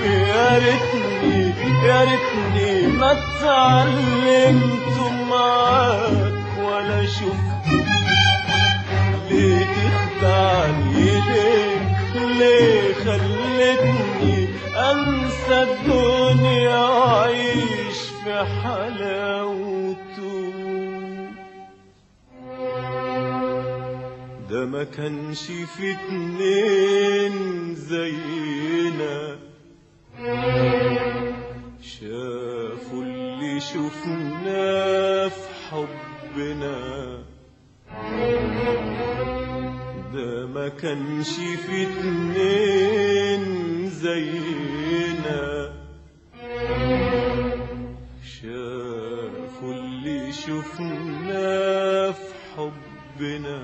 يا ريتني ما اتعلمت معاك ولا شفت ليه تخدعني ليه خلتني انسى الدنيا واعيش في حلاوته. ده ما كانش في اتنين زينا شافوا اللي شفناه في حبنا. ده ما كانش في اتنين زينا شافوا اللي شفناه في حبنا.